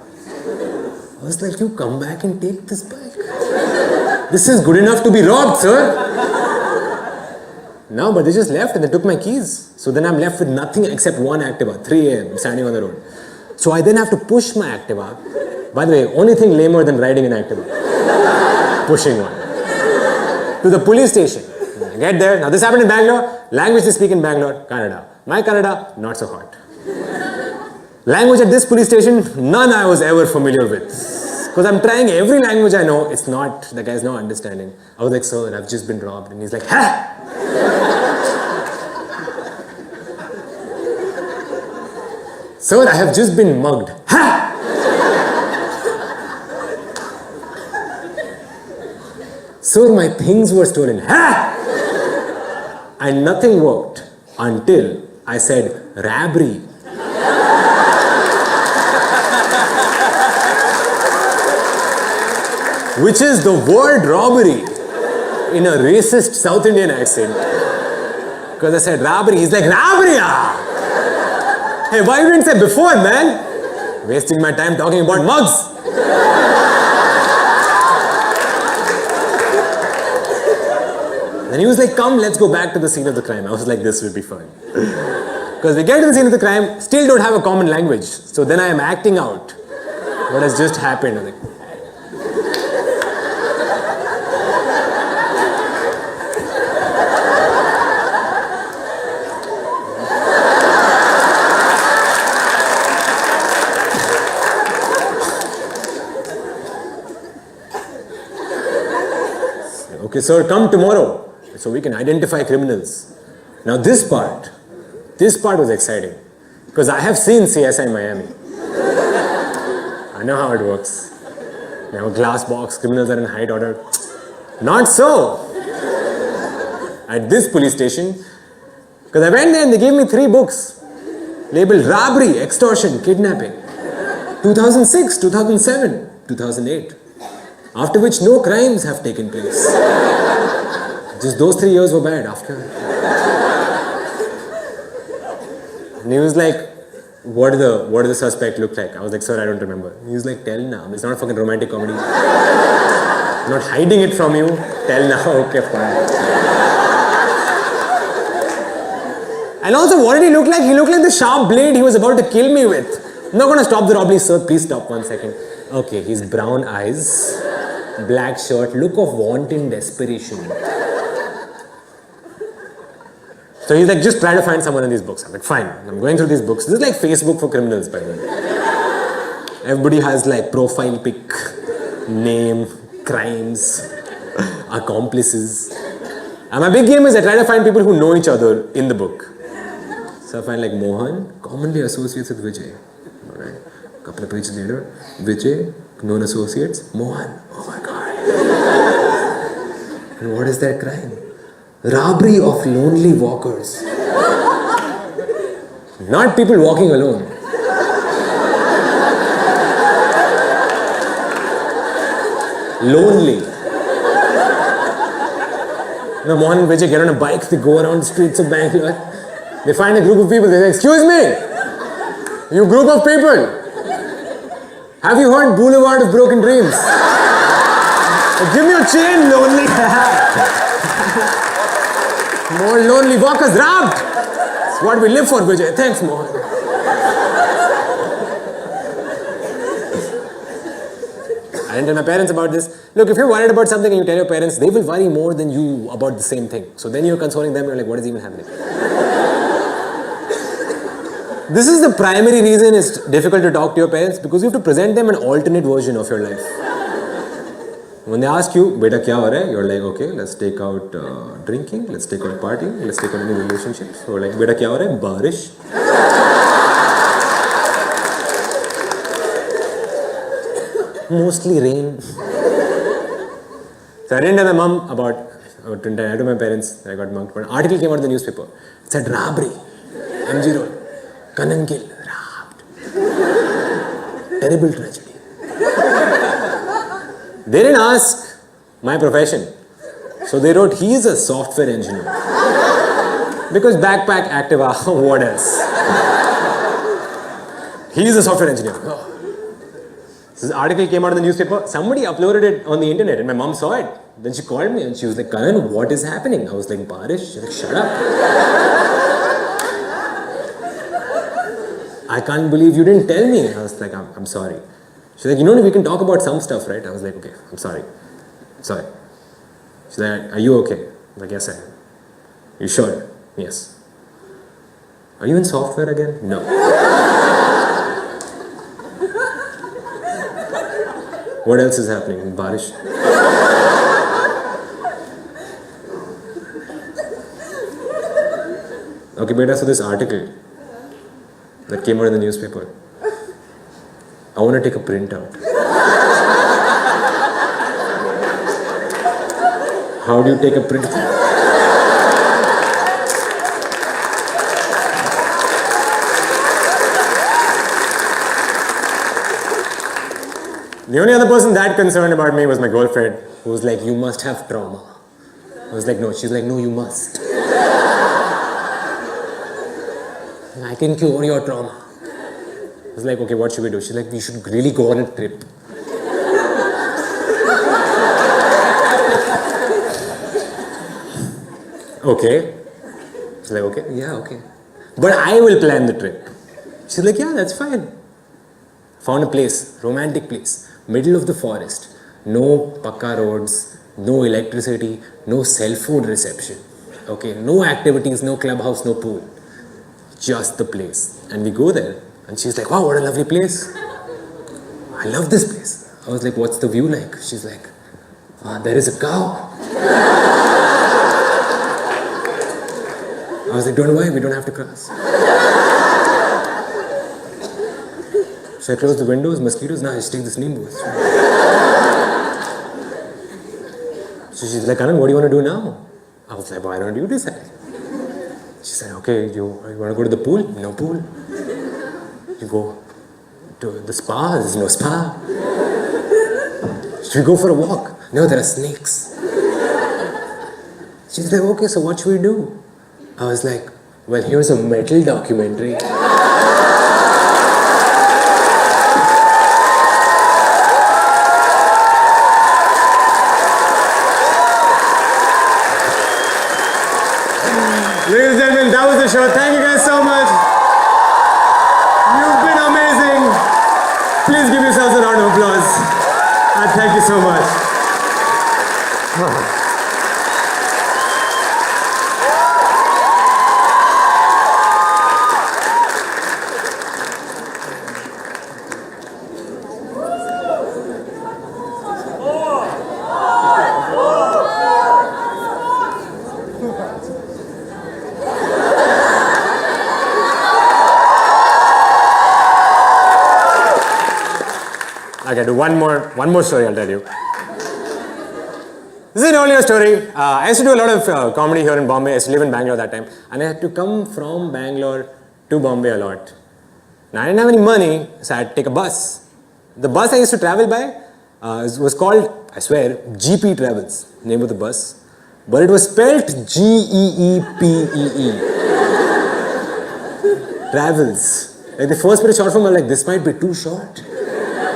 I was like, you come back and take this bike. This is good enough to be robbed, sir. No, but they just left and they took my keys. So then I'm left with nothing except one Activa, 3 a.m. standing on the road. So I then have to push my Activa. By the way, only thing lamer than riding an Activa. Pushing one. To the police station. I get there. Now this happened in Bangalore. Language they speak in Bangalore, Kannada. My Kannada, not so hot. Language at this police station, none I was ever familiar with. Because I'm trying every language I know, it's not, the guy's not understanding. I was like, sir, I've just been robbed. And he's like, ha! Sir, I have just been mugged. Ha! Sir, my things were stolen. Ha! And nothing worked until I said, rabbery. Which is the word robbery in a racist South Indian accent. Because I said rabri. He's like, rabri? Hey, why you didn't say before, man? Wasting my time talking about mugs. And he was like, come, let's go back to the scene of the crime. I was like, this will be fun. Because we get to the scene of the crime, still don't have a common language. So then I am acting out what has just happened. I'm like, okay, sir, come tomorrow so we can identify criminals. Now this part was exciting because I have seen CSI Miami. I know how it works. They have a glass box, criminals are in height order. Not so at this police station, because I went there and they gave me 3 books labeled robbery, extortion, kidnapping. 2006, 2007, 2008. After which no crimes have taken place. Just those 3 years were bad after. And he was like, what did the suspect look like? I was like, sir, I don't remember. He was like, tell now. It's not a fucking romantic comedy. I'm not hiding it from you. Tell now. Okay, fine. And also, what did he look like? He looked like the sharp blade he was about to kill me with. I'm not going to stop the robbery, sir. Please stop 1 second. Okay, his brown eyes, black shirt, look of wanton desperation. So he's like, just try to find someone in these books. I'm like, fine. I'm going through these books. This is like Facebook for criminals, by the way. Everybody has like profile pic, name, crimes, accomplices. And my big game is I try to find people who know each other in the book. So I find like Mohan, commonly associates with Vijay. Alright. A couple of pages later, Vijay, known associates, Mohan. Oh my god. And what is that crime? Robbery of lonely walkers. Not people walking alone. Lonely. Now, Mohan and Vijay get on a bike, they go around the streets of Bangalore. They find a group of people, they say, excuse me, you group of people, have you heard Boulevard of Broken Dreams? Give me your chain, lonely. More lonely walkers robbed. It's what we live for, Vijay. Thanks, Mohan. I didn't tell my parents about this. Look, if you're worried about something and you tell your parents, they will worry more than you about the same thing. So then you're consoling them, you're like, what is even happening? This is the primary reason it's difficult to talk to your parents, because you have to present them an alternate version of your life. When they ask you, beta kya ho raha hai? You're like, okay, let's take out drinking, let's take out partying, let's take out any relationships. So like, beta kya ho raha hai? Barish. Mostly rain. So I didn't tell my mom about, I told my parents that I got mugged. But an article came out in the newspaper. It said robbery, MG Road, Kanan kill, robbed. Terrible tragedy. They didn't ask my profession. So they wrote, he is a software engineer. Because backpack, Activa, what else? He is a software engineer. Oh. So this article came out in the newspaper. Somebody uploaded it on the internet and my mom saw it. Then she called me and she was like, Karan, what is happening? I was like, Barish. She was like, shut up. I can't believe you didn't tell me. I was like, I'm sorry. She's like, you know, we can talk about some stuff, right? I was like, okay, I'm sorry. Sorry. She's like, are you okay? I'm like, yes, I am. You sure? Yes. Are you in software again? No. What else is happening? Barish? Okay, beta, so this article that came out in the newspaper, I want to take a print out. How do you take a print? The only other person that concerned about me was my girlfriend, who was like, you must have trauma. was like, no. She's like, no, you must. I can cure your trauma. I was like, okay, what should we do? She's like, we should really go on a trip. Okay. She's like, okay, yeah, okay. But I will plan the trip. She's like, yeah, that's fine. Found a place, romantic place, middle of the forest. No pakka roads, no electricity, no cell phone reception. Okay, no activities, no clubhouse, no pool. Just the place. And we go there. And she's like, wow, what a lovely place. I love this place. I was like, what's the view like? She's like, there is a cow. I was like, don't worry, we don't have to cross. So I close the windows, mosquitoes, now I just take the sleep booth. So she's like, Anand, what do you want to do now? I was like, why don't you decide? She said, okay, you want to go to the pool? No pool. You go to the spa? There's no spa. Should we go for a walk? No, there are snakes. She's like, okay, so what should we do? I was like, well, here's a metal documentary. Ladies and gentlemen, that was the show. Thank you guys so much. You've been amazing. Please give yourselves a round of applause. And thank you so much. Okay, do one more story I'll tell you. This is an earlier story. I used to do a lot of comedy here in Bombay. I used to live in Bangalore that time. And I had to come from Bangalore to Bombay a lot. Now I didn't have any money, so I had to take a bus. The bus I used to travel by was called, I swear, GP Travels, name of the bus. But it was spelled Geepee. Travels. Like the first bit of short form, I'm like, this might be too short.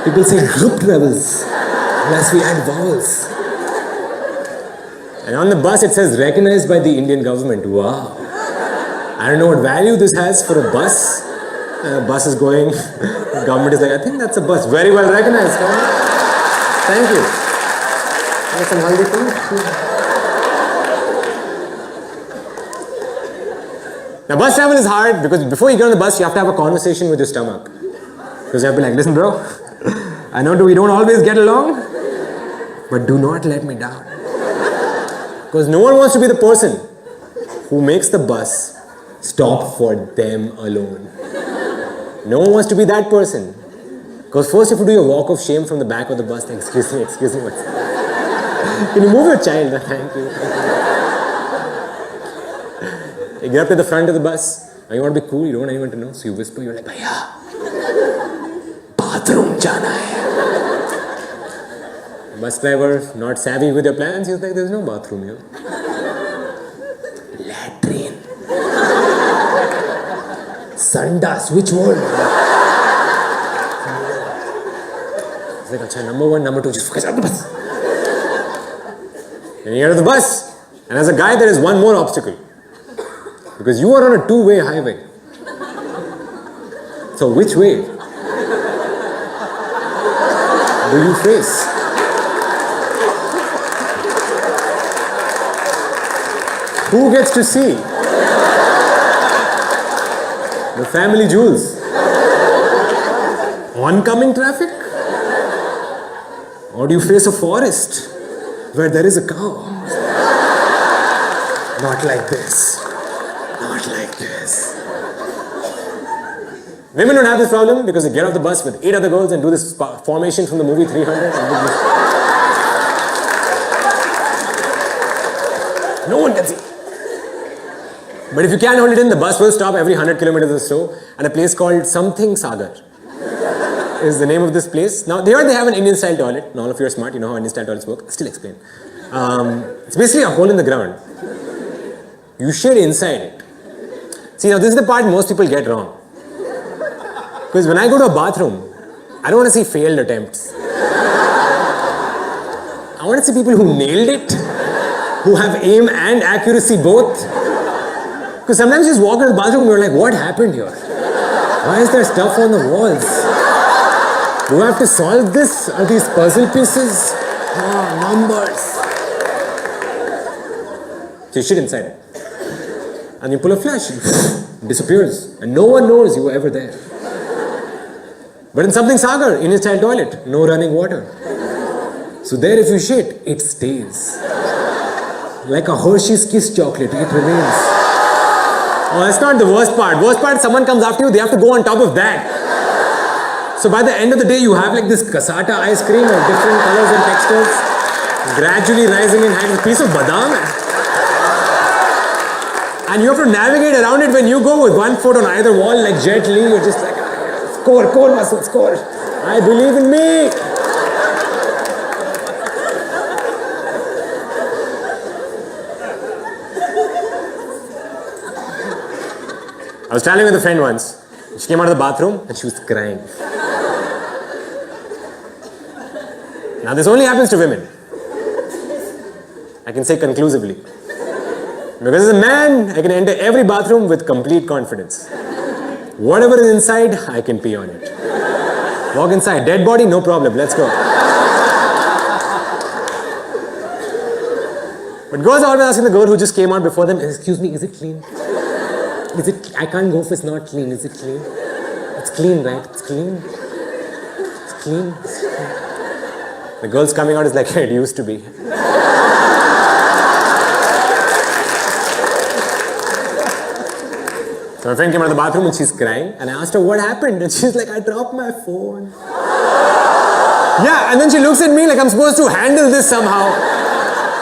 People say group travels, unless we add vowels. And on the bus it says recognized by the Indian government. Wow. I don't know what value this has for a bus. Bus is going, the government is like, I think that's a bus. Very well recognized. Thank you. That's some healthy food. Now bus travel is hard because before you get on the bus you have to have a conversation with your stomach. Because you have to be like, listen bro, I know we don't always get along, but do not let me down. Because no one wants to be the person who makes the bus stop for them alone. No one wants to be that person. Because first you have to do a walk of shame from the back of the bus. Excuse me. Can you move your child? Thank you. You get up to the front of the bus. Now you want to be cool, you don't want anyone to know. So you whisper, you're like, Bhaiya, bathroom jana hai. Bus driver, not savvy with your plans, he's like, there's no bathroom here. Latrine. Sandas, which one? He's like, acha, number one, number two, just focus on the bus. And you get on the bus, and as a guy, there is one more obstacle. Because you are on a two-way highway. So which way do you face? Who gets to see the family jewels? Oncoming traffic? Or do you face a forest where there is a cow? Not like this. Not like this. Women don't have this problem because they get off the bus with 8 other girls and do this formation from the movie 300. No one can see. But if you can't hold it in, the bus will stop every 100 kilometers or so at a place called Something Sagar. Is the name of this place. Now, here they have an Indian style toilet. And all of you are smart, you know how Indian style toilets work. I'll still explain. It's basically a hole in the ground. You shit inside it. See, now this is the part most people get wrong. Because when I go to a bathroom, I don't want to see failed attempts. I want to see people who nailed it, who have aim and accuracy both. Because sometimes you just walk into the bathroom and you're like, what happened here? Why is there stuff on the walls? Do I have to solve this? Are these puzzle pieces? Oh, numbers. So you shit inside it. And you pull a flash, it disappears. And no one knows you were ever there. But in something Sagar, in his child toilet, no running water. So there if you shit, it stays. Like a Hershey's Kiss chocolate, it remains. Oh, that's not the worst part. Worst part, someone comes after you, they have to go on top of that. So by the end of the day, you have like this cassata ice cream of different colors and textures, gradually rising in height, a piece of badam. And you have to navigate around it when you go with one foot on either wall like Jet Li. You're just like, score, muscle, score. I believe in me. I was traveling with a friend once. She came out of the bathroom and she was crying. Now this only happens to women. I can say conclusively. Because as a man, I can enter every bathroom with complete confidence. Whatever is inside, I can pee on it. Walk inside, dead body, no problem, let's go. But girls are always asking the girl who just came out before them, excuse me, is it clean? Is it, I can't go if it's not clean, is it clean? It's clean, right? It's clean. It's clean. It's clean. The girl's coming out is like, it used to be. So my friend came out of the bathroom and she's crying and I asked her what happened and she's like, I dropped my phone. Yeah, and then she looks at me like I'm supposed to handle this somehow.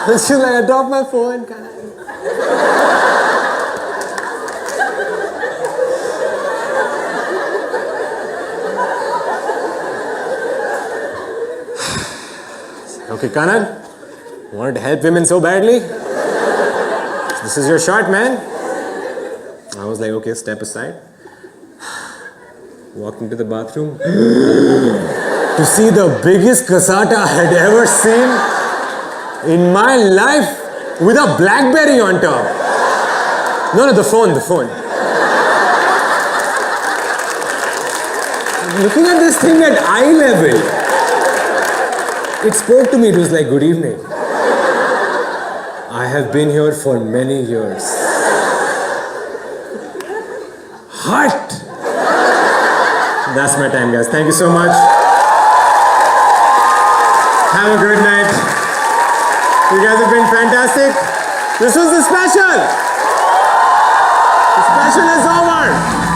And she's like, I dropped my phone. Okay, Kanan, you wanted to help women so badly? This is your shot, man. I was like, okay, step aside. Walked into the bathroom to see the biggest cassata I had ever seen in my life with a BlackBerry on top. No, the phone. Looking at this thing at eye level, it spoke to me. It was like, good evening. I have been here for many years. Hot! That's my time, guys. Thank you so much. Have a great night. You guys have been fantastic. This was the special. The special is over.